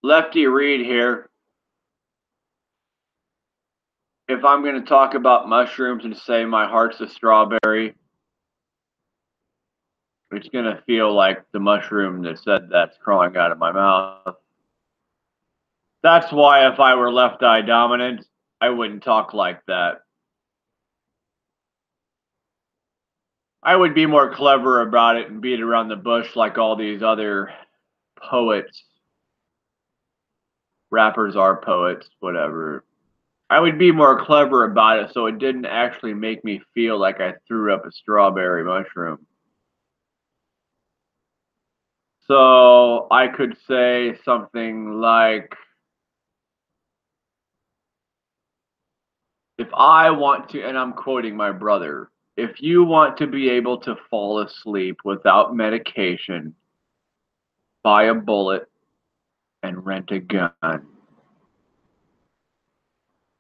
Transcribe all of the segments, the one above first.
Lefty Reed here. If I'm going to talk about mushrooms and say my heart's a strawberry, it's going to feel like the mushroom that said that's crawling out of my mouth. That's why if I were left eye dominant, I wouldn't talk like that. I would be more clever about it and beat around the bush like all these other poets. Rappers are poets, whatever. I would be more clever about it so it didn't actually make me feel like I threw up a strawberry mushroom. So I could say something like, if I want to, and I'm quoting my brother, if you want to be able to fall asleep without medication, buy a bullet and rent a gun.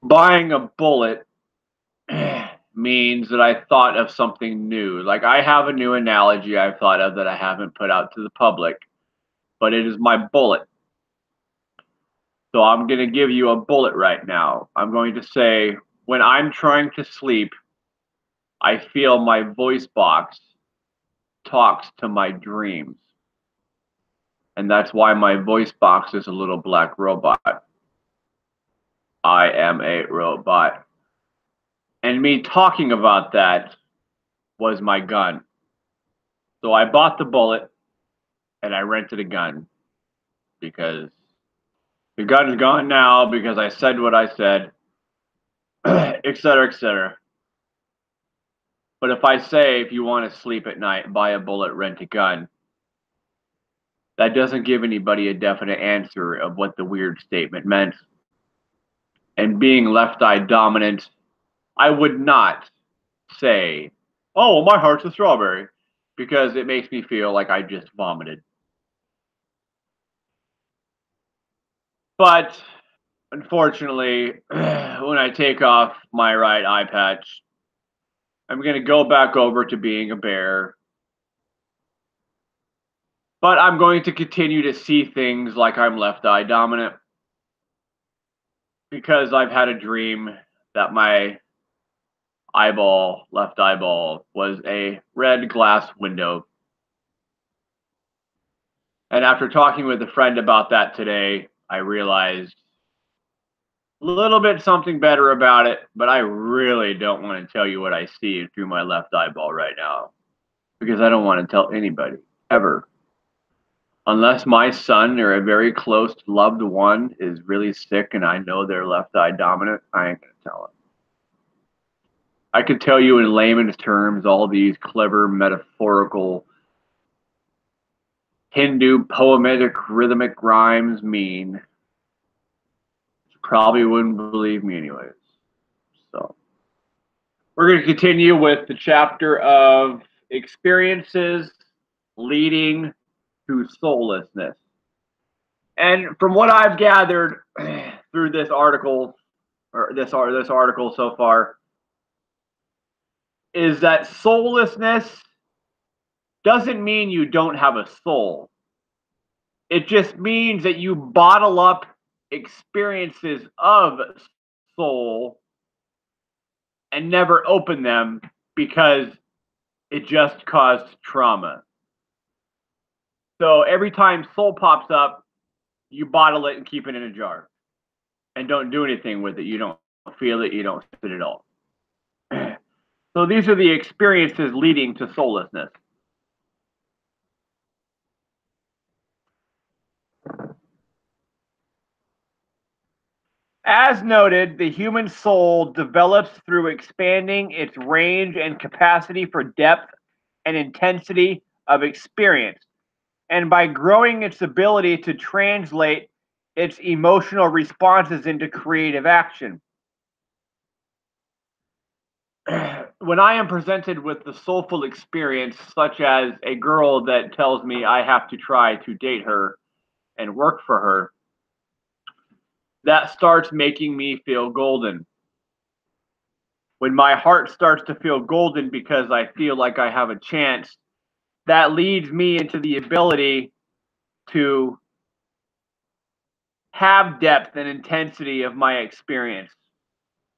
Buying a bullet means that I thought of something new. Like I have a new analogy I've thought of that I haven't put out to the public, but it is my bullet. So I'm going to give you a bullet right now. I'm going to say, when I'm trying to sleep, I feel my voice box talks to my dreams. And that's why my voice box is a little black robot. I am a robot. And me talking about that was my gun. So I bought the bullet and I rented a gun because the gun is gone now because I said what I said, et cetera, et cetera. But if I say, if you want to sleep at night, buy a bullet, rent a gun, that doesn't give anybody a definite answer of what the weird statement meant. And being left eye dominant, I would not say, oh, my heart's a strawberry, because it makes me feel like I just vomited. But unfortunately, when I take off my right eye patch, I'm going to go back over to being a bear. But I'm going to continue to see things like I'm left eye dominant because I've had a dream that my eyeball, left eyeball, was a red glass window. And after talking with a friend about that today, I realized a little bit something better about it, but I really don't want to tell you what I see through my left eyeball right now because I don't want to tell anybody ever. Unless my son or a very close loved one is really sick and I know they're left eye dominant, I ain't going to tell them. I could tell you in layman's terms all these clever metaphorical Hindu poetic rhythmic rhymes mean. You probably wouldn't believe me anyways. So we're going to continue with the chapter of experiences leading to soullessness. And from what I've gathered through this article, or this article so far, is that soullessness doesn't mean you don't have a soul. It just means that you bottle up experiences of soul and never open them because it just caused trauma. So every time soul pops up, you bottle it and keep it in a jar and don't do anything with it. You don't feel it, you don't sit at all. So these are the experiences leading to soullessness. As noted, the human soul develops through expanding its range and capacity for depth and intensity of experience, and by growing its ability to translate its emotional responses into creative action. When I am presented with the soulful experience, such as a girl that tells me I have to try to date her and work for her, that starts making me feel golden. When my heart starts to feel golden because I feel like I have a chance that leads me into the ability to have depth and intensity of my experience.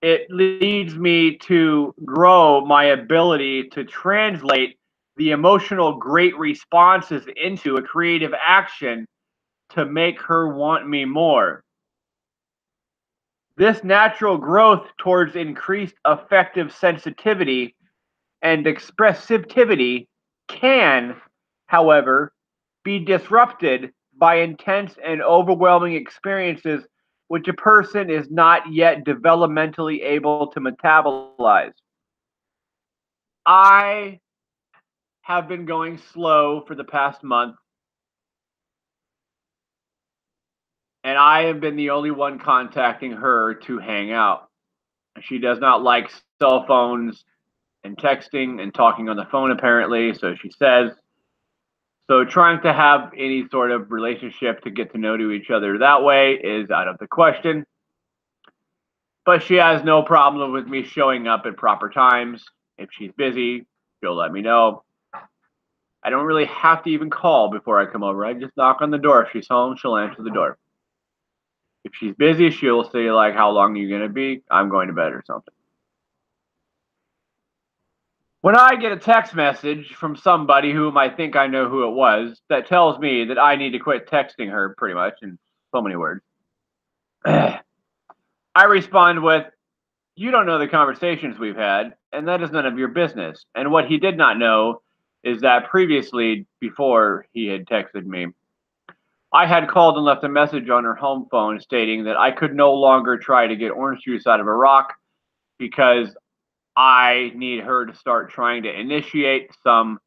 It leads me to grow my ability to translate the emotional great responses into a creative action to make her want me more. This natural growth towards increased affective sensitivity and expressivity can, however, be disrupted by intense and overwhelming experiences which a person is not yet developmentally able to metabolize. I have been going slow for the past month, and I have been the only one contacting her to hang out. She does not like cell phones and texting and talking on the phone, apparently, so she says. So trying to have any sort of relationship to get to know to each other that way is out of the question. But she has no problem with me showing up at proper times. If she's busy, she'll let me know. I don't really have to even call before I come over. I just knock on the door. If she's home, she'll answer the door. If she's busy, she'll say, like, how long are you going to be? I'm going to bed or something. When I get a text message from somebody whom I think I know who it was that tells me that I need to quit texting her, pretty much, in so many words, I respond with, you don't know the conversations we've had, and that is none of your business. And what he did not know is that previously, before he had texted me, I had called and left a message on her home phone stating that I could no longer try to get orange juice out of a rock because I need her to start trying to initiate some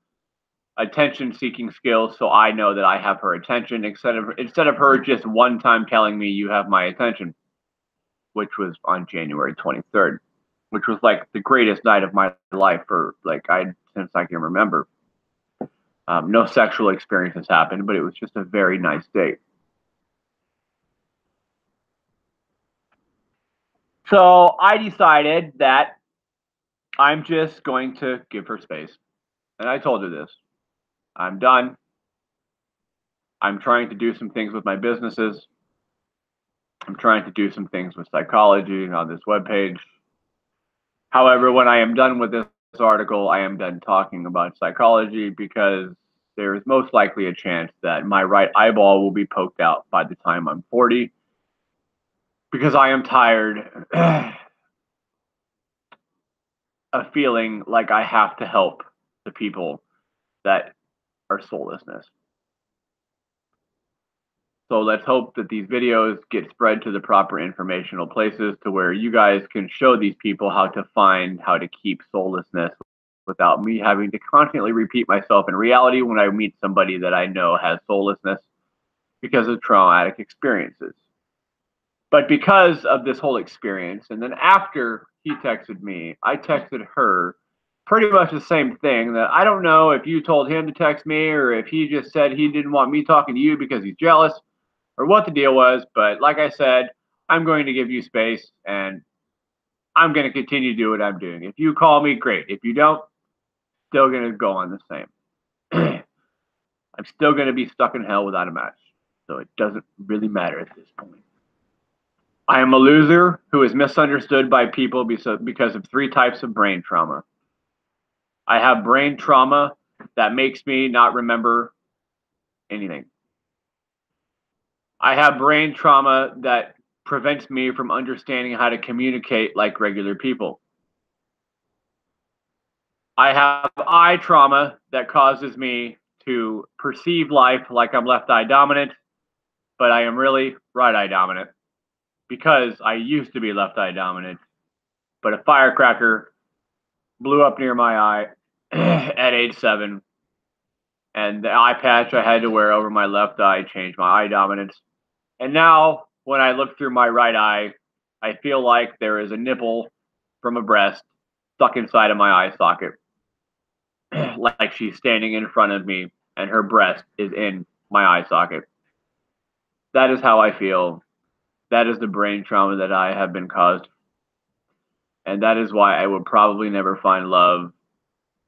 attention seeking skills so I know that I have her attention instead of her just one time telling me you have my attention, which was on January 23rd, which was like the greatest night of my life for since I can remember. No sexual experiences happened, but it was just a very nice date. So I decided that I'm just going to give her space. And I told her this. I'm done. I'm trying to do some things with my businesses. I'm trying to do some things with psychology on this webpage. However, when I am done with this article, I am done talking about psychology because there is most likely a chance that my right eyeball will be poked out by the time I'm 40 because I am tired of feeling like I have to help the people that are soullessness. So let's hope that these videos get spread to the proper informational places to where you guys can show these people how to keep soullessness without me having to constantly repeat myself in reality when I meet somebody that I know has soullessness because of traumatic experiences. But because of this whole experience, and then after he texted me, I texted her pretty much the same thing, that I don't know if you told him to text me or if he just said he didn't want me talking to you because he's jealous or what the deal was. But like I said, I'm going to give you space and I'm going to continue to do what I'm doing. If you call me, great. If you don't, still going to go on the same. I'm still going to be stuck in hell without a match. So it doesn't really matter at this point. I am a loser who is misunderstood by people because of 3 types of brain trauma. I have brain trauma that makes me not remember anything. I have brain trauma that prevents me from understanding how to communicate like regular people. I have eye trauma that causes me to perceive life like I'm left eye dominant, but I am really right eye dominant because I used to be left eye dominant, but a firecracker blew up near my eye at age 7, and the eye patch I had to wear over my left eye changed my eye dominance. And now, when I look through my right eye, I feel like there is a nipple from a breast stuck inside of my eye socket, like she's standing in front of me and her breast is in my eye socket. That is how I feel. That is the brain trauma that I have been caused. And that is why I will probably never find love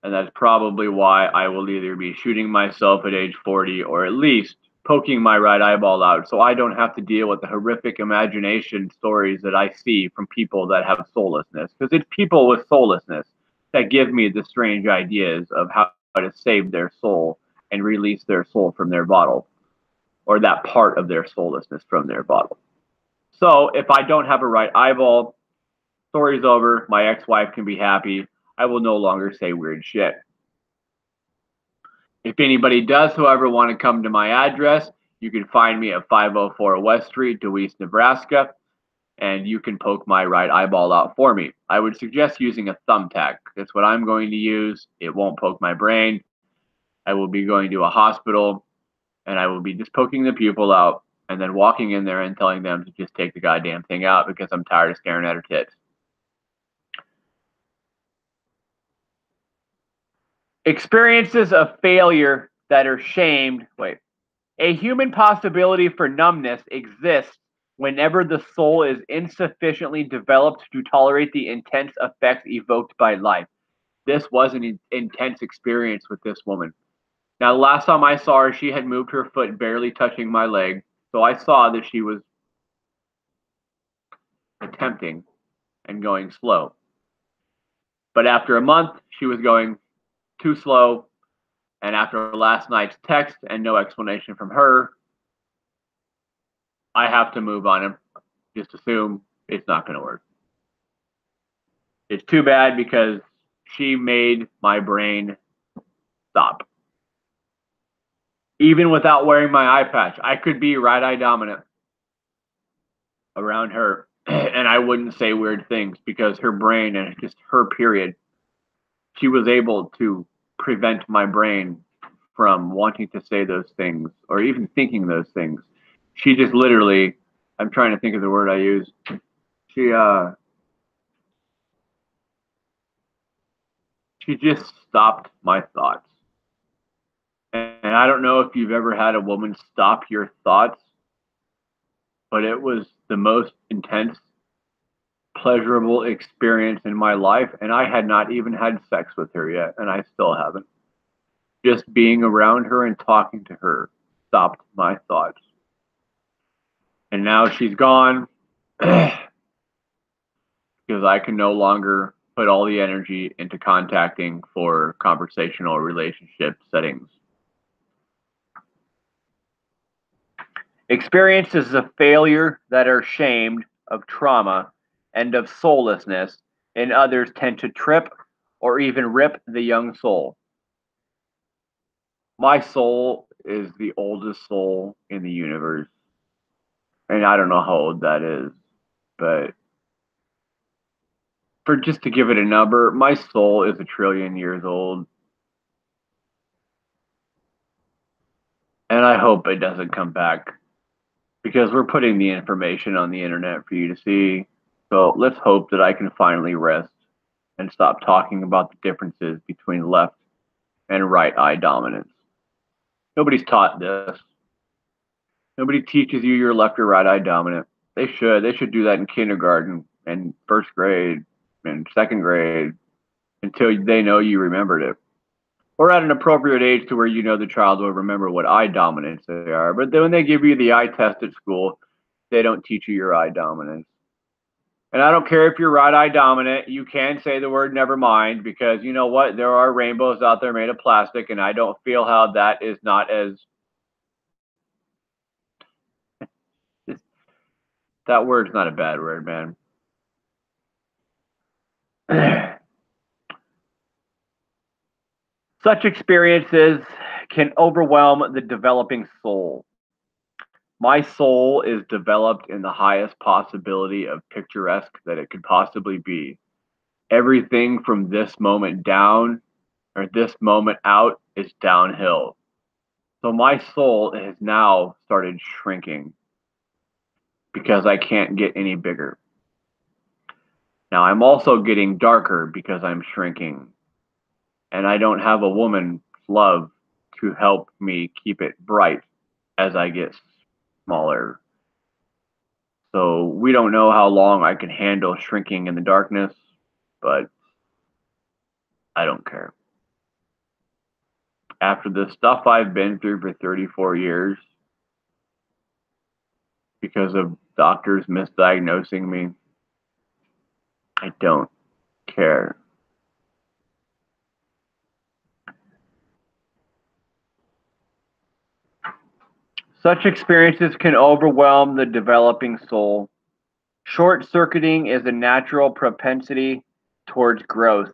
And that's probably why I will either be shooting myself at age 40 or at least poking my right eyeball out so I don't have to deal with the horrific imagination stories that I see from people that have soullessness. Because it's people with soullessness that give me the strange ideas of how to save their soul and release their soul from their bottle, or that part of their soullessness from their bottle. So if I don't have a right eyeball, story's over. My ex-wife can be happy. I will no longer say weird shit. If anybody does, however, want to come to my address, you can find me at 504 West Street, Deweese, Nebraska, and you can poke my right eyeball out for me. I would suggest using a thumbtack. That's what I'm going to use. It won't poke my brain. I will be going to a hospital, and I will be just poking the pupil out and then walking in there and telling them to just take the goddamn thing out because I'm tired of staring at her tits. Experiences of failure that are shamed. Wait. A human possibility for numbness exists whenever the soul is insufficiently developed to tolerate the intense effects evoked by life. This was an intense experience with this woman. Now, the last time I saw her, she had moved her foot barely touching my leg, so I saw that she was attempting and going slow. But after a month, she was going too slow, and after last night's text and no explanation from her, I have to move on and just assume it's not going to work. It's too bad because she made my brain stop. Even without wearing my eye patch, I could be right eye dominant around her and I wouldn't say weird things because her brain and just her period, she was able to prevent my brain from wanting to say those things or even thinking those things. She just literally, I'm trying to think of the word I use. She she just stopped my thoughts. And I don't know if you've ever had a woman stop your thoughts, but it was the most intense, pleasurable experience in my life. And I had not even had sex with her yet, and I still haven't. Just being around her and talking to her stopped my thoughts. And now she's gone because I can no longer put all the energy into contacting for conversational relationship settings. Experiences of failure that are shamed, of trauma, and of soullessness in others tend to trip or even rip the young soul. My soul is the oldest soul in the universe. And I don't know how old that is, but for just to give it a number, my soul is 1 trillion years old. And I hope it doesn't come back because we're putting the information on the internet for you to see. So let's hope that I can finally rest and stop talking about the differences between left and right eye dominance. Nobody's taught this. Nobody teaches you your left or right eye dominant. They should. They should do that in kindergarten and first grade and second grade until they know you remembered it. Or at an appropriate age to where you know the child will remember what eye dominance they are. But then when they give you the eye test at school, they don't teach you your eye dominance. And I don't care if you're right eye dominant, you can say the word never mind because you know what? There are rainbows out there made of plastic, and I don't feel how that is not as that word's not a bad word, man. Such experiences can overwhelm the developing soul. My soul is developed in the highest possibility of picturesque that it could possibly be. Everything from this moment down or this moment out is downhill. So my soul has now started shrinking because I can't get any bigger. Now I'm also getting darker because I'm shrinking. And I don't have a woman's love to help me keep it bright as I get smaller. So we don't know how long I can handle shrinking in the darkness, but I don't care. After the stuff I've been through for 34 years because of doctors misdiagnosing me, I don't care. Such experiences can overwhelm the developing soul. Short circuiting is a natural propensity towards growth.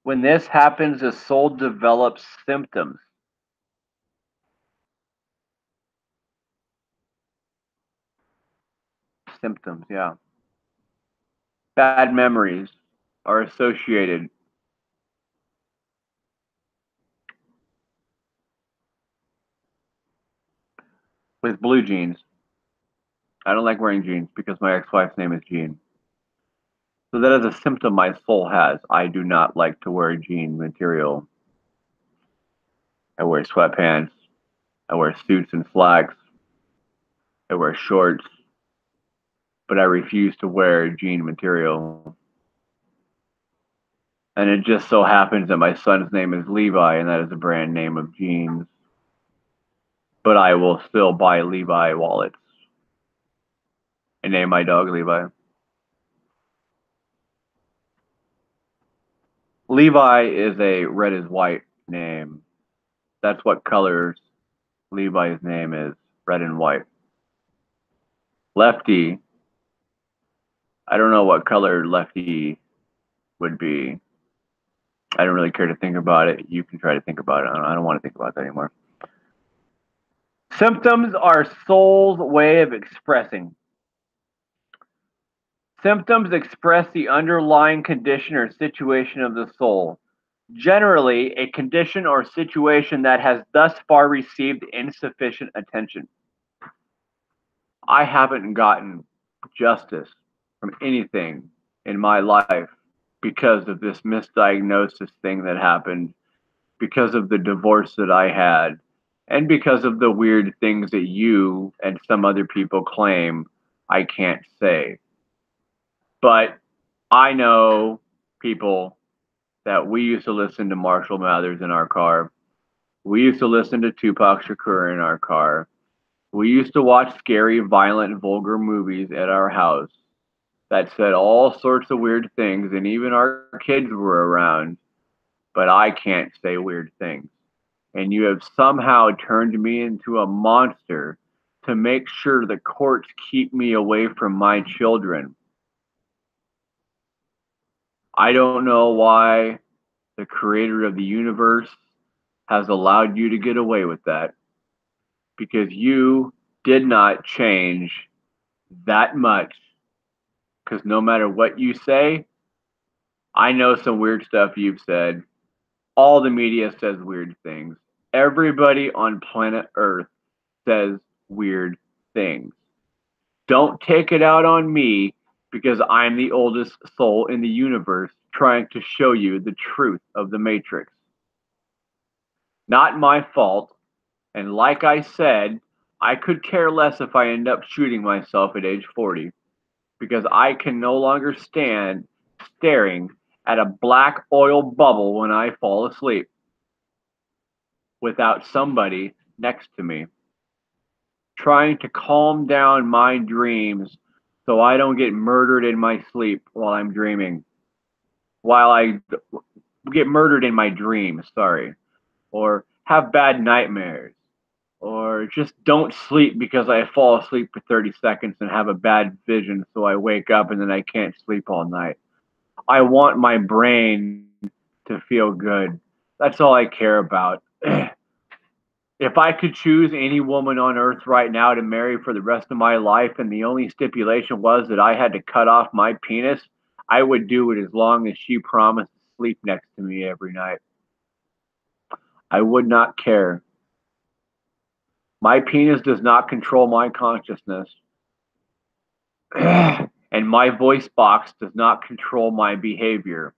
When this happens, the soul develops symptoms. Symptoms, yeah. Bad memories are associated with blue jeans. I don't like wearing jeans because my ex-wife's name is Jean. So that is a symptom my soul has. I do not like to wear jean material. I wear sweatpants. I wear suits and slacks. I wear shorts, but I refuse to wear jean material. And it just so happens that my son's name is Levi, and that is a brand name of jeans. But I will still buy Levi wallets and name my dog Levi. Levi is a red is white name. That's what colors Levi's name is, red and white. Lefty, I don't know what color Lefty would be. I don't really care to think about it. You can try to think about it. I don't want to think about that anymore. Symptoms are soul's way of expressing. Symptoms express the underlying condition or situation of the soul. Generally, a condition or situation that has thus far received insufficient attention. I haven't gotten justice from anything in my life because of this misdiagnosis thing that happened, because of the divorce that I had, and because of the weird things that you and some other people claim I can't say. But I know people that we used to listen to Marshall Mathers in our car. We used to listen to Tupac Shakur in our car. We used to watch scary, violent, vulgar movies at our house that said all sorts of weird things, and even our kids were around, but I can't say weird things. And you have somehow turned me into a monster to make sure the courts keep me away from my children. I don't know why the creator of the universe has allowed you to get away with that, because you did not change that much. Because no matter what you say, I know some weird stuff you've said. All the media says weird things. Everybody on planet Earth says weird things. Don't take it out on me because I'm the oldest soul in the universe trying to show you the truth of the Matrix. Not my fault. And like I said, I could care less if I end up shooting myself at age 40 because I can no longer stand staring at a black oil bubble when I fall asleep without somebody next to me, trying to calm down my dreams so I don't get murdered in my sleep while I'm dreaming. While I get murdered in my dreams, sorry, or have bad nightmares, or just don't sleep because I fall asleep for 30 seconds and have a bad vision so I wake up and then I can't sleep all night. I want my brain to feel good. That's all I care about. If I could choose any woman on earth right now to marry for the rest of my life, and the only stipulation was that I had to cut off my penis, I would do it as long as she promised to sleep next to me every night. I would not care. My penis does not control my consciousness, and my voice box does not control my behavior.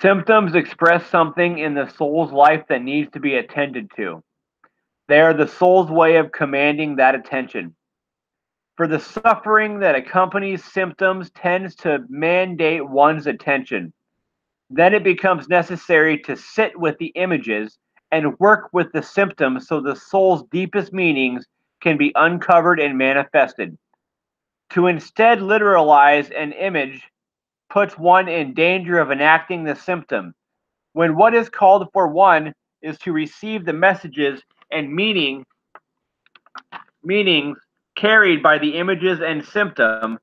Symptoms express something in the soul's life that needs to be attended to. They are the soul's way of commanding that attention. For the suffering that accompanies symptoms tends to mandate one's attention. Then it becomes necessary to sit with the images and work with the symptoms so the soul's deepest meanings can be uncovered and manifested. To instead literalize an image puts one in danger of enacting the symptom, when what is called for one is to receive the messages and meanings carried by the images and symptom.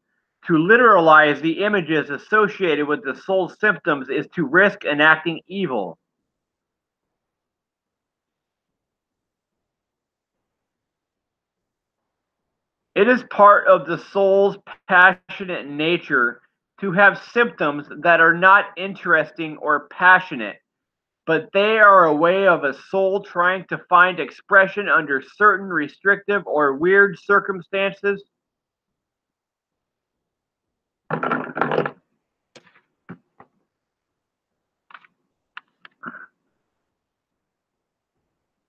To literalize the images associated with the soul's symptoms is to risk enacting evil. It is part of the soul's passionate nature to have symptoms that are not interesting or passionate, but they are a way of a soul trying to find expression under certain restrictive or weird circumstances.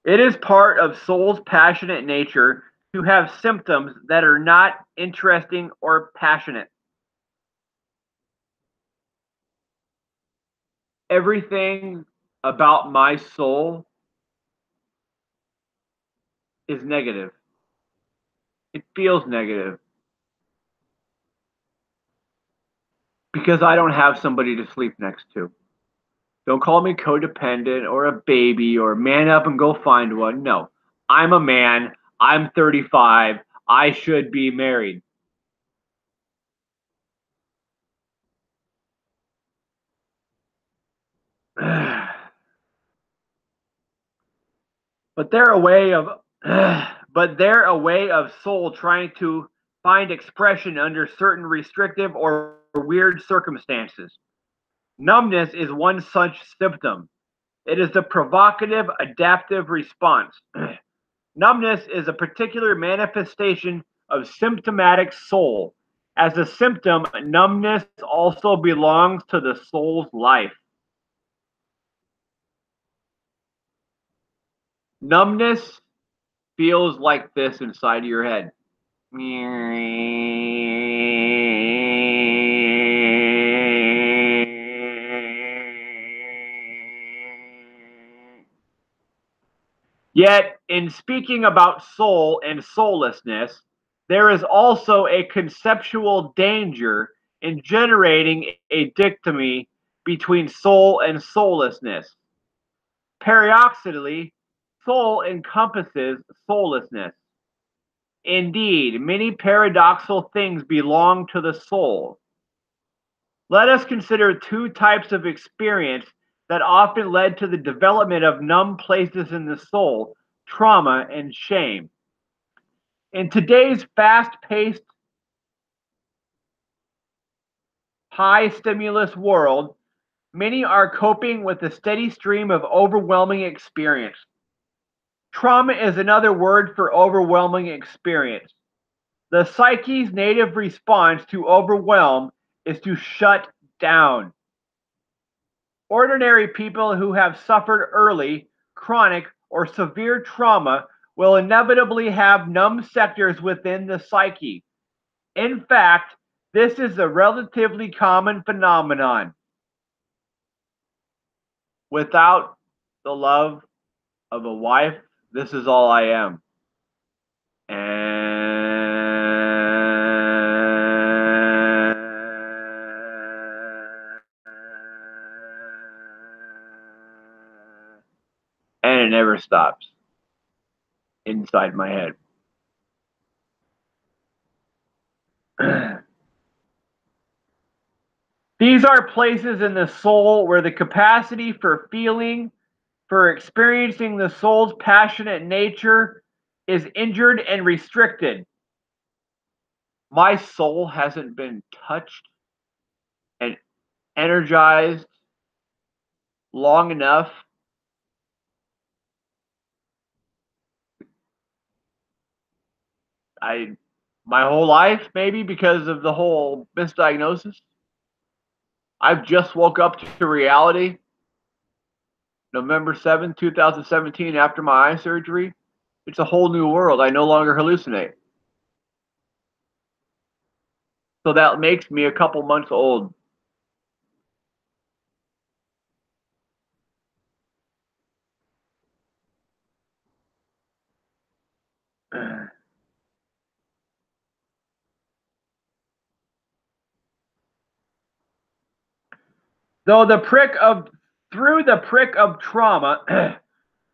It is part of soul's passionate nature to have symptoms that are not interesting or passionate. Everything about my soul is negative. It feels negative because I don't have somebody to sleep next to. Don't call me codependent or a baby or man up and go find one. No, I'm a man. I'm 35. I should be married. but they're a way of but they're a way of soul trying to find expression under certain restrictive or weird circumstances. Numbness is one such symptom. It is the provocative adaptive response. Numbness is a particular manifestation of symptomatic soul. As a symptom, numbness also belongs to the soul's life. Numbness feels like this inside of your head. Yet, in speaking about soul and soullessness, there is also a conceptual danger in generating a dichotomy between soul and soullessness. Paradoxically, soul encompasses soullessness. Indeed, many paradoxical things belong to the soul. Let us consider two types of experience that often led to the development of numb places in the soul: trauma and shame. In today's fast paced, high stimulus world, many are coping with a steady stream of overwhelming experience. Trauma is another word for overwhelming experience. The psyche's native response to overwhelm is to shut down. Ordinary people who have suffered early, chronic, or severe trauma will inevitably have numb sectors within the psyche. In fact, this is a relatively common phenomenon. Without the love of a wife, this is all I am. And it never stops inside my head. These are places in the soul where the capacity for feeling, for experiencing the soul's passionate nature, is injured and restricted. My soul hasn't been touched and energized long enough. I My whole life, maybe because of the whole misdiagnosis. I've just woke up to reality. November 7th, 2017, after my eye surgery. It's a whole new world. I no longer hallucinate. So that makes me a couple months old. Though the prick of Through the prick of trauma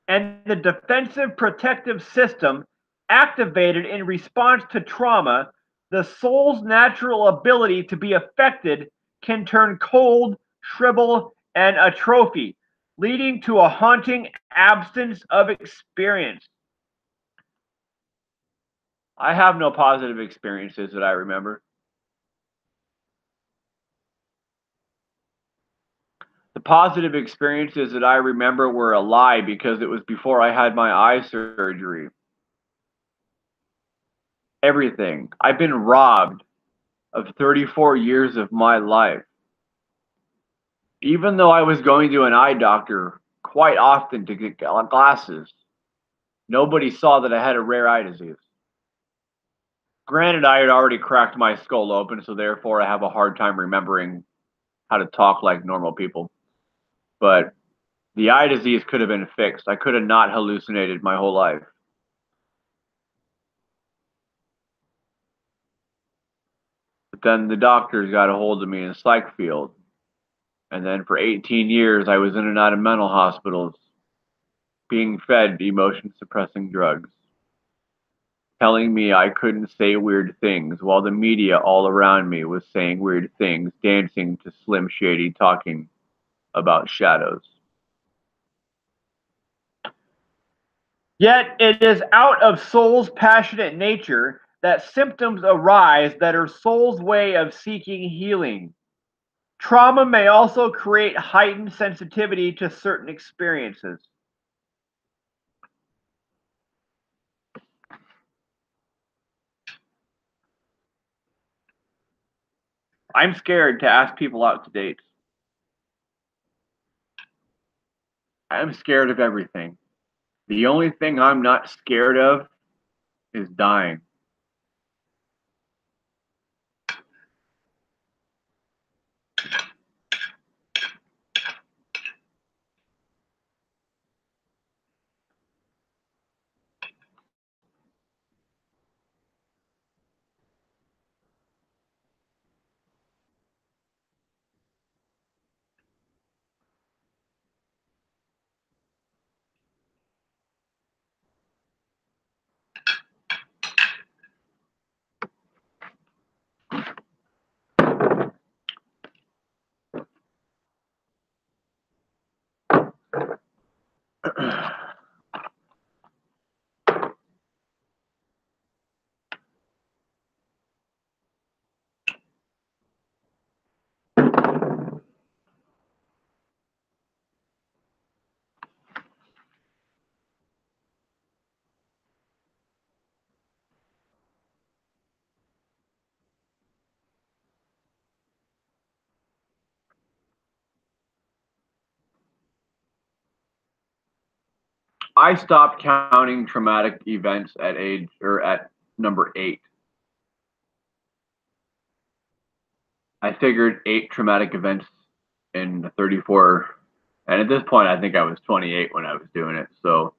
and the defensive protective system activated in response to trauma, the soul's natural ability to be affected can turn cold, shrivel, and atrophy, leading to a haunting absence of experience. I have no positive experiences that I remember. The positive experiences that I remember were a lie because it was before I had my eye surgery. Everything. I've been robbed of 34 years of my life. Even though I was going to an eye doctor quite often to get glasses, nobody saw that I had a rare eye disease. Granted, I had already cracked my skull open, so therefore I have a hard time remembering how to talk like normal people. But the eye disease could have been fixed. I could have not hallucinated my whole life. But then the doctors got a hold of me in psych field. And then for 18 years, I was in and out of mental hospitals, being fed emotion suppressing drugs, telling me I couldn't say weird things while the media all around me was saying weird things, dancing to Slim Shady talking about shadows. Yet it is out of soul's passionate nature that symptoms arise that are soul's way of seeking healing. Trauma may also create heightened sensitivity to certain experiences. I'm scared to ask people out to dates. I'm scared of everything. The only thing I'm not scared of is dying. I stopped counting traumatic events at number 8. I figured 8 traumatic events in 34, and at this point, I think I was 28 when I was doing it. So,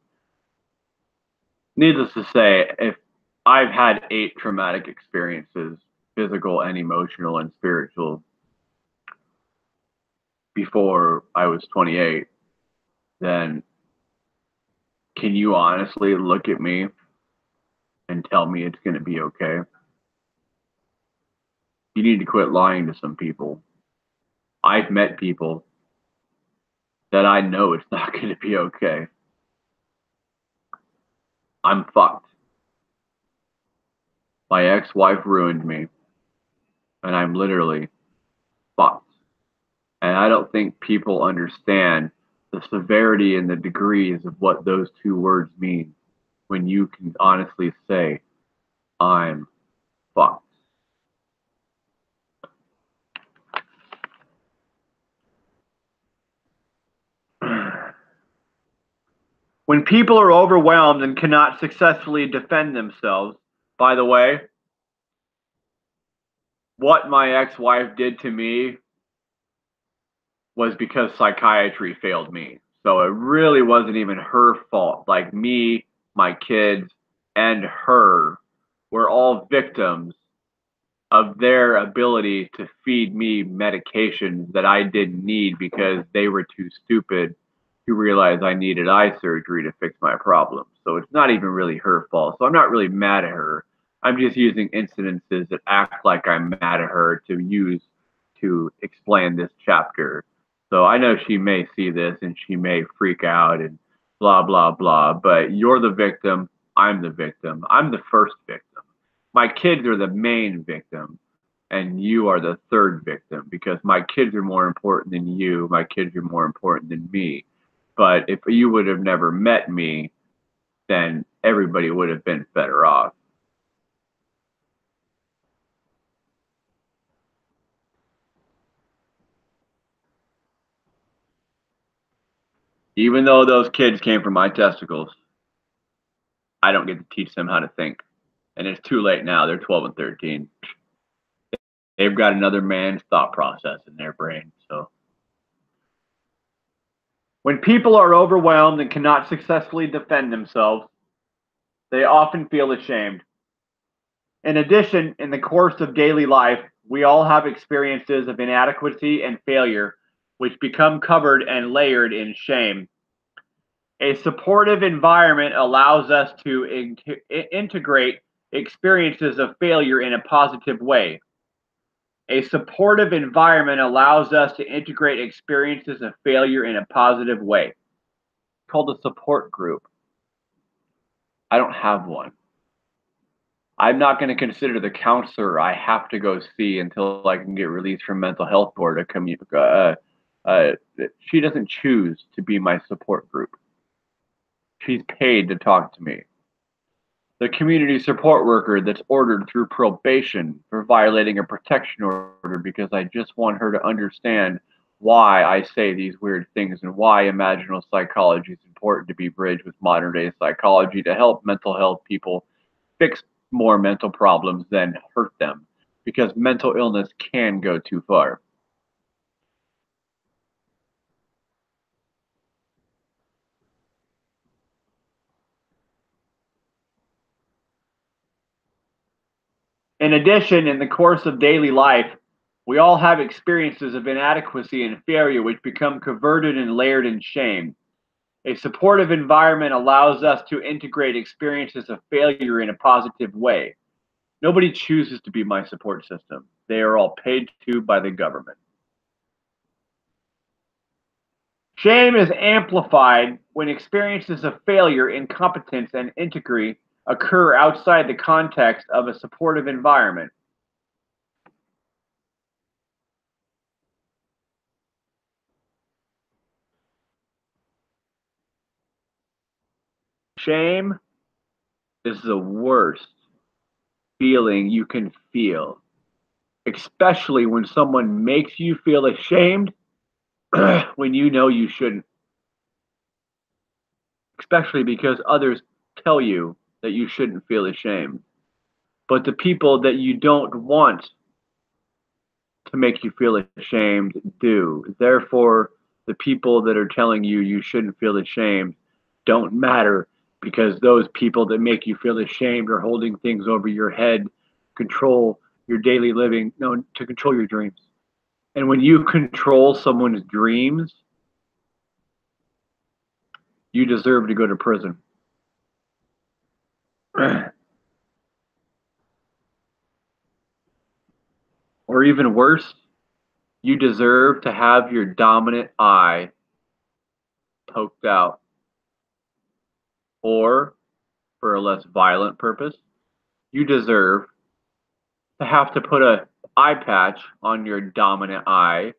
needless to say, if I've had 8 traumatic experiences, physical and emotional and spiritual, before I was 28, then can you honestly look at me and tell me it's going to be okay? You need to quit lying to some people. I've met people that I know it's not going to be okay. I'm fucked. My ex-wife ruined me, and I'm literally fucked. And I don't think people understand the severity and the degrees of what those two words mean when you can honestly say, I'm fucked. When people are overwhelmed and cannot successfully defend themselves, by the way, what my ex-wife did to me was because psychiatry failed me. So it really wasn't even her fault. Like me, my kids, and her were all victims of their ability to feed me medications that I didn't need because they were too stupid to realize I needed eye surgery to fix my problem. So it's not even really her fault. So I'm not really mad at her. I'm just using incidences that act like I'm mad at her to use to explain this chapter. So I know she may see this and she may freak out and blah, blah, blah, but you're the victim. I'm the victim. I'm the first victim. My kids are the main victim, and you are the third victim because my kids are more important than you. My kids are more important than me. But if you would have never met me, then everybody would have been better off. Even though those kids came from my testicles, I don't get to teach them how to think. And it's too late now. They're 12 and 13. They've got another man's thought process in their brain. So when people are overwhelmed and cannot successfully defend themselves, they often feel ashamed. In addition, in the course of daily life, we all have experiences of inadequacy and failure, which become covered and layered in shame. A supportive environment allows us to integrate experiences of failure in a positive way. A supportive environment allows us to integrate experiences of failure in a positive way. It's called a support group. I don't have one. I'm not going to consider the counselor I have to go see until I can get released from mental health board. Uh, she doesn't choose to be my support group. She's paid to talk to me. The community support worker that's ordered through probation for violating a protection order because I just want her to understand why I say these weird things and why imaginal psychology is important to be bridged with modern day psychology to help mental health people fix more mental problems than hurt them because mental illness can go too far. In addition, in the course of daily life, we all have experiences of inadequacy and failure which become converted and layered in shame. A supportive environment allows us to integrate experiences of failure in a positive way. Nobody chooses to be my support system. They are all paid to by the government. Shame is amplified when experiences of failure, incompetence, and integrity occur outside the context of a supportive environment. Shame is the worst feeling you can feel, especially when someone makes you feel ashamed when you know you shouldn't, especially because others tell you that you shouldn't feel ashamed. But the people that you don't want to make you feel ashamed do. Therefore, the people that are telling you you shouldn't feel ashamed don't matter because those people that make you feel ashamed are holding things over your head, control your daily living, no, to control your dreams. And when you control someone's dreams, you deserve to go to prison. Or even worse, you deserve to have your dominant eye poked out. Or, for a less violent purpose, you deserve to have to put a eye patch on your dominant eye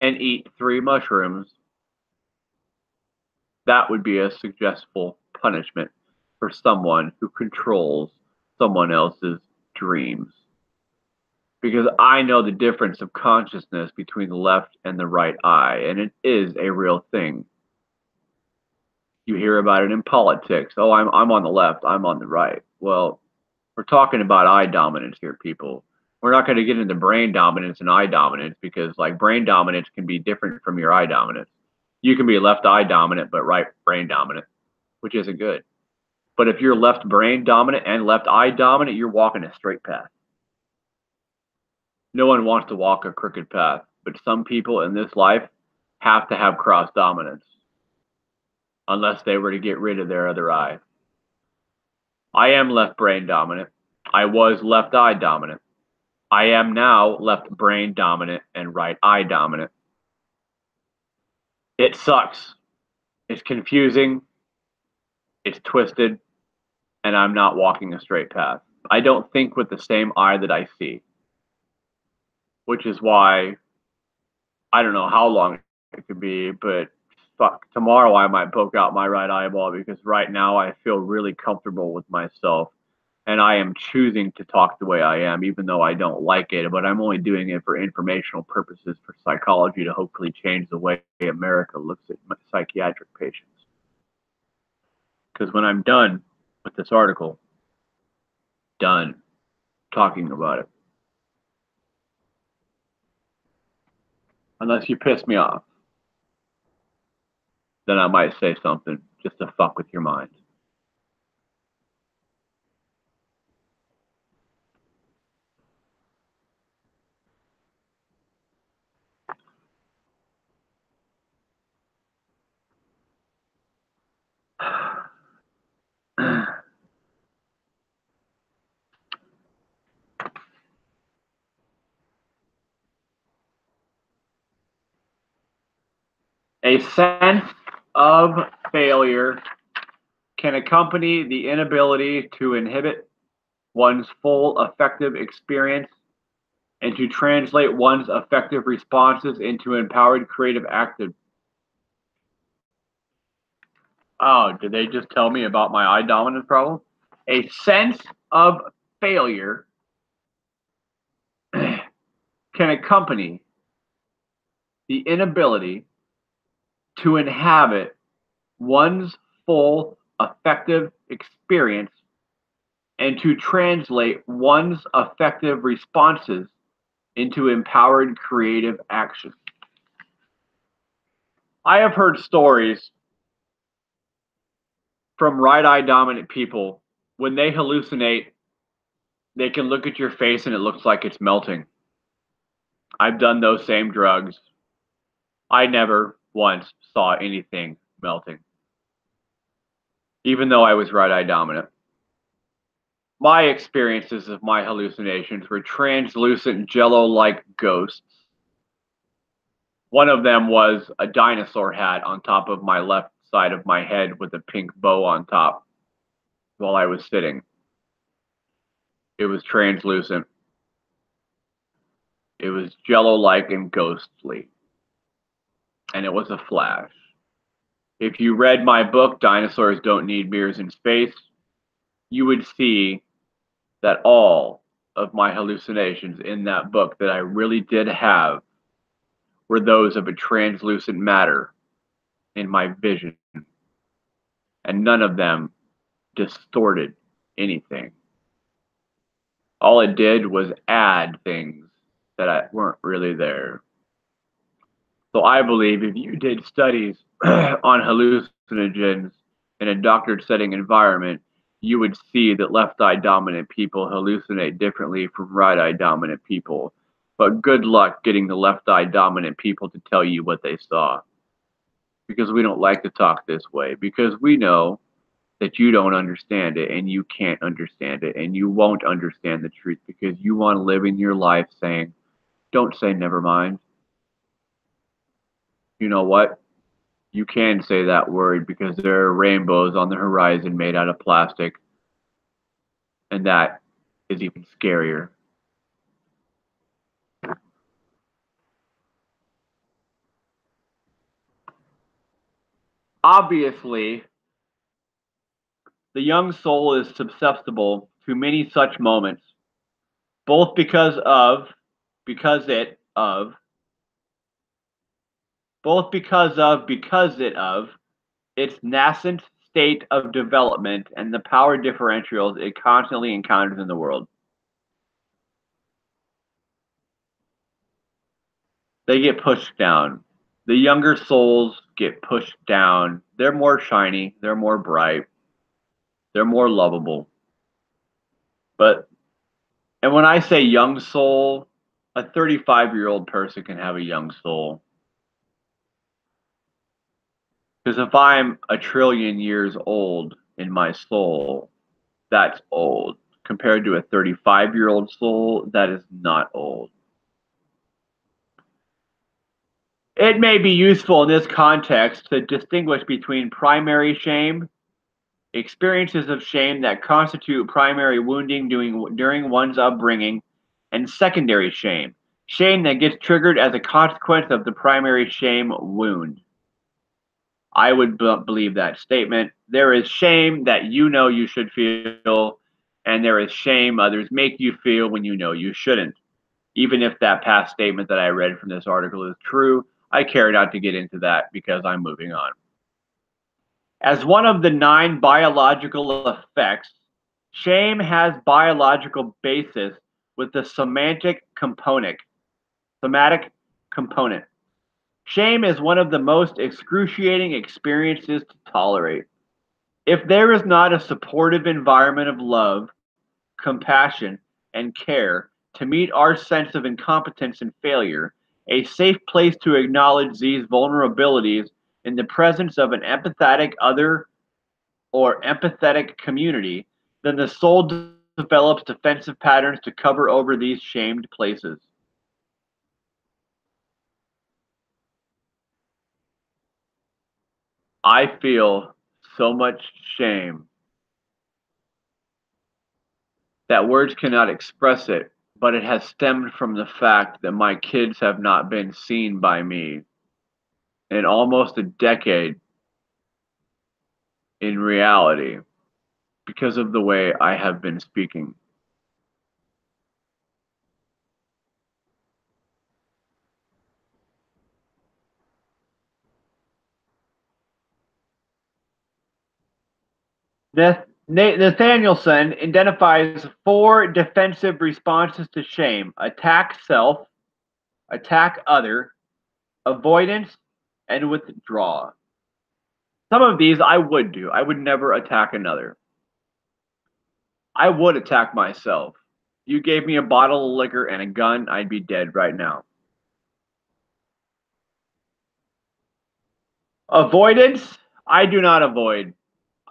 and eat 3 mushrooms. That would be a suggestible punishment for someone who controls someone else's dreams. Because I know the difference of consciousness between the left and the right eye, and it is a real thing. You hear about it in politics. Oh, I'm on the left, I'm on the right. Well, we're talking about eye dominance here, people. We're not going to get into brain dominance and eye dominance because like brain dominance can be different from your eye dominance. You can be left eye dominant but right brain dominant, which isn't good. But if you're left brain dominant and left eye dominant, you're walking a straight path. No one wants to walk a crooked path, but some people in this life have to have cross dominance unless they were to get rid of their other eye. I am left brain dominant. I was left eye dominant. I am now left brain dominant and right eye dominant. It sucks. It's confusing. It's twisted. And I'm not walking a straight path. I don't think with the same eye that I see, which is why I don't know how long it could be, but fuck, tomorrow I might poke out my right eyeball because right now I feel really comfortable with myself and I am choosing to talk the way I am, even though I don't like it, but I'm only doing it for informational purposes for psychology to hopefully change the way America looks at psychiatric patients. Because when I'm done with this article, done talking about it, unless you piss me off, then I might say something just to fuck with your mind. A sense of failure can accompany the inability to inhibit one's full affective experience and to translate one's affective responses into empowered creative active. Oh, did they just tell me about my eye dominance problem? A sense of failure can accompany the inability to inhabit one's full affective experience and to translate one's affective responses into empowered creative action. I have heard stories from right eye dominant people. When they hallucinate, they can look at your face and it looks like it's melting. I've done those same drugs. I never once saw anything melting, even though I was right eye dominant. My experiences of my hallucinations were translucent jello-like ghosts. One of them was a dinosaur hat on top of my left side of my head with a pink bow on top while I was sitting. It was translucent. It was jello-like and ghostly. And it was a flash. If you read my book, Dinosaurs Don't Need Mirrors in Space, you would see that all of my hallucinations in that book that I really did have were those of a translucent matter in my vision. And none of them distorted anything. All it did was add things that weren't really there. So I believe if you did studies on hallucinogens in a doctored setting environment, you would see that left eye dominant people hallucinate differently from right eye dominant people. But good luck getting the left eye dominant people to tell you what they saw. Because we don't like to talk this way. Because we know that you don't understand it and you can't understand it and you won't understand the truth because you want to live in your life saying, don't say never mind. You know what? You can say that word because there are rainbows on the horizon made out of plastic. And that is even scarier. Obviously, the young soul is susceptible to many such moments, both because it of, its nascent state of development and the power differentials it constantly encounters in the world. They get pushed down. The younger souls get pushed down. They're more shiny, they're more bright, they're more lovable. But, and when I say young soul, a 35-year-old person can have a young soul. Because if I'm a trillion years old in my soul, that's old. Compared to a 35-year-old soul, that is not old. It may be useful in this context to distinguish between primary shame, experiences of shame that constitute primary wounding during one's upbringing, and secondary shame, shame that gets triggered as a consequence of the primary shame wound. I would believe that statement. There is shame that you know you should feel, and there is shame others make you feel when you know you shouldn't. Even if that past statement that I read from this article is true, I care not to get into that because I'm moving on. As one of the 9 biological effects, shame has biological basis with the somatic component. Somatic component. Shame is one of the most excruciating experiences to tolerate. If there is not a supportive environment of love, compassion, and care to meet our sense of incompetence and failure, a safe place to acknowledge these vulnerabilities in the presence of an empathetic other or empathetic community, then the soul develops defensive patterns to cover over these shamed places. I feel so much shame that words cannot express it, but it has stemmed from the fact that my kids have not been seen by me in almost a decade in reality because of the way I have been speaking. Nathanielson identifies 4 defensive responses to shame: attack self, attack other, avoidance, and withdraw. Some of these I would do. I would never attack another. I would attack myself. You gave me a bottle of liquor and a gun, I'd be dead right now. Avoidance, I do not avoid.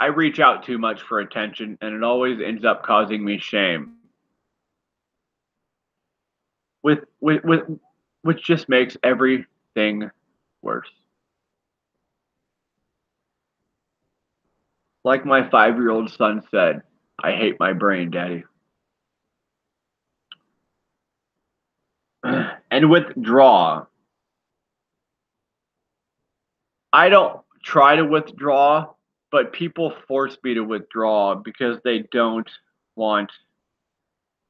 I reach out too much for attention, and it always ends up causing me shame. With which just makes everything worse. Like my 5-year-old son said, I hate my brain, Daddy. And withdraw. I don't try to withdraw, but people force me to withdraw because they don't want.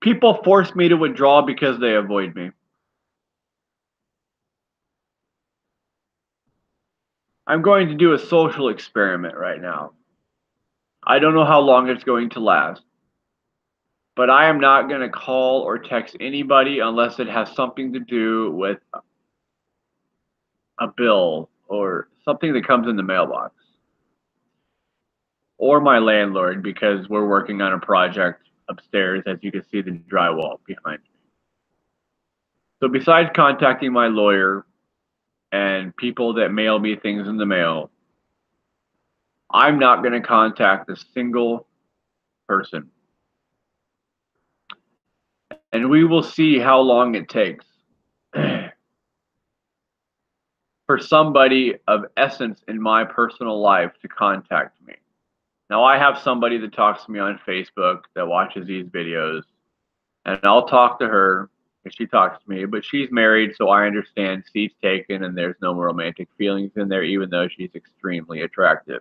People force me to withdraw because they avoid me. I'm going to do a social experiment right now. I don't know how long it's going to last, but I am not going to call or text anybody unless it has something to do with a bill or something that comes in the mailbox. Or my landlord, because we're working on a project upstairs, as you can see the drywall behind me. So besides contacting my lawyer and people that mail me things in the mail, I'm not going to contact a single person. And we will see how long it takes for somebody of essence in my personal life to contact me. Now, I have somebody that talks to me on Facebook that watches these videos, and I'll talk to her if she talks to me, but she's married, so I understand seat's taken and there's no romantic feelings in there, even though she's extremely attractive.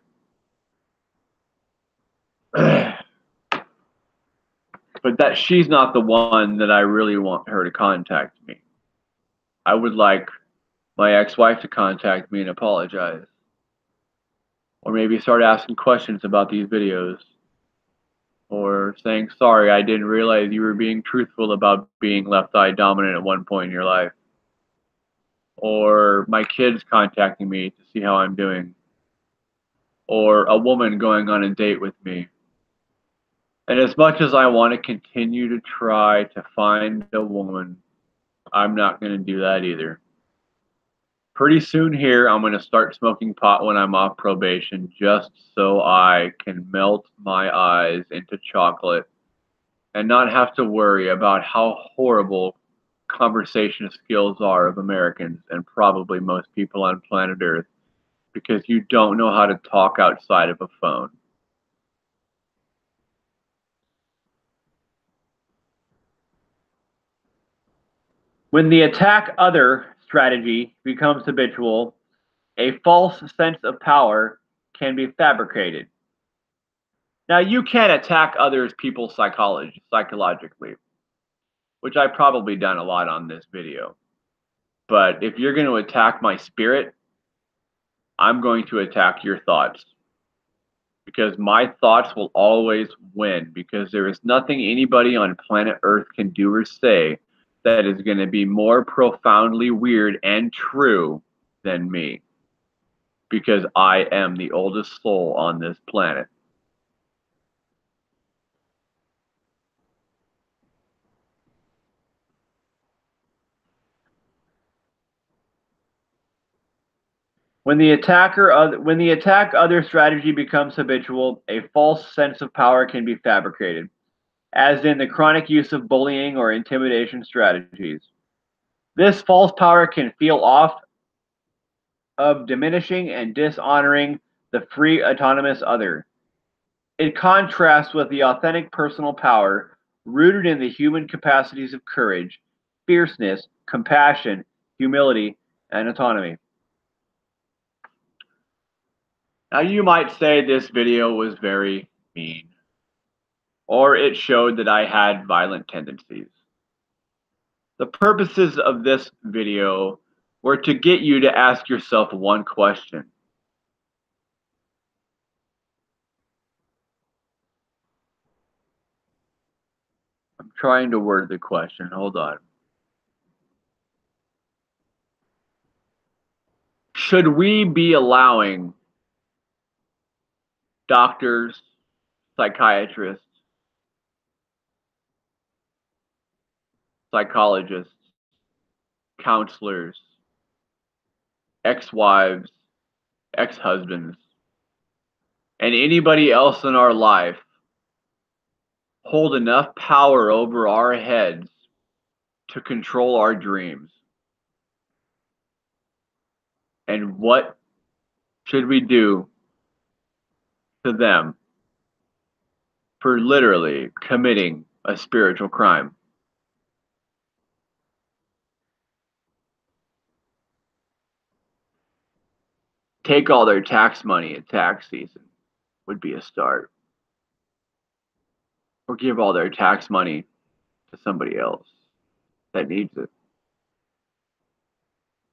But that she's not the one that I really want her to contact me. I would like my ex-wife to contact me and apologize. Or maybe start asking questions about these videos. Or saying, sorry, I didn't realize you were being truthful about being left eye dominant at one point in your life. Or my kids contacting me to see how I'm doing. Or a woman going on a date with me. And as much as I want to continue to try to find a woman, I'm not going to do that either. Pretty soon here, I'm going to start smoking pot when I'm off probation just so I can melt my eyes into chocolate and not have to worry about how horrible conversation skills are of Americans and probably most people on planet Earth because you don't know how to talk outside of a phone. When the attack other strategy becomes habitual, a false sense of power can be fabricated. Now, you can attack others people's psychologically, which I've probably done a lot on this video. But if you're going to attack my spirit, I'm going to attack your thoughts. Because my thoughts will always win. Because there is nothing anybody on planet Earth can do or say that is going to be more profoundly weird and true than me. Because I am the oldest soul on this planet. When the attack other strategy becomes habitual, a false sense of power can be fabricated, as in the chronic use of bullying or intimidation strategies. This false power can feel off of diminishing and dishonoring the free autonomous other. It contrasts with the authentic personal power rooted in the human capacities of courage, fierceness, compassion, humility, and autonomy. Now you might say this video was very mean, or it showed that I had violent tendencies. The purposes of this video were to get you to ask yourself one question. I'm trying to word the question. Hold on. Should we be allowing doctors, psychiatrists, psychologists, counselors, ex-wives, ex-husbands, and anybody else in our life hold enough power over our heads to control our dreams? And what should we do to them for literally committing a spiritual crime? Take all their tax money at tax season would be a start. Or give all their tax money to somebody else that needs it.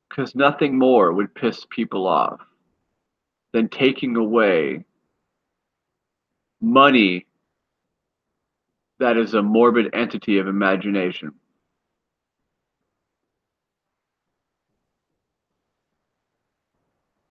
Because nothing more would piss people off than taking away money that is a morbid entity of imagination.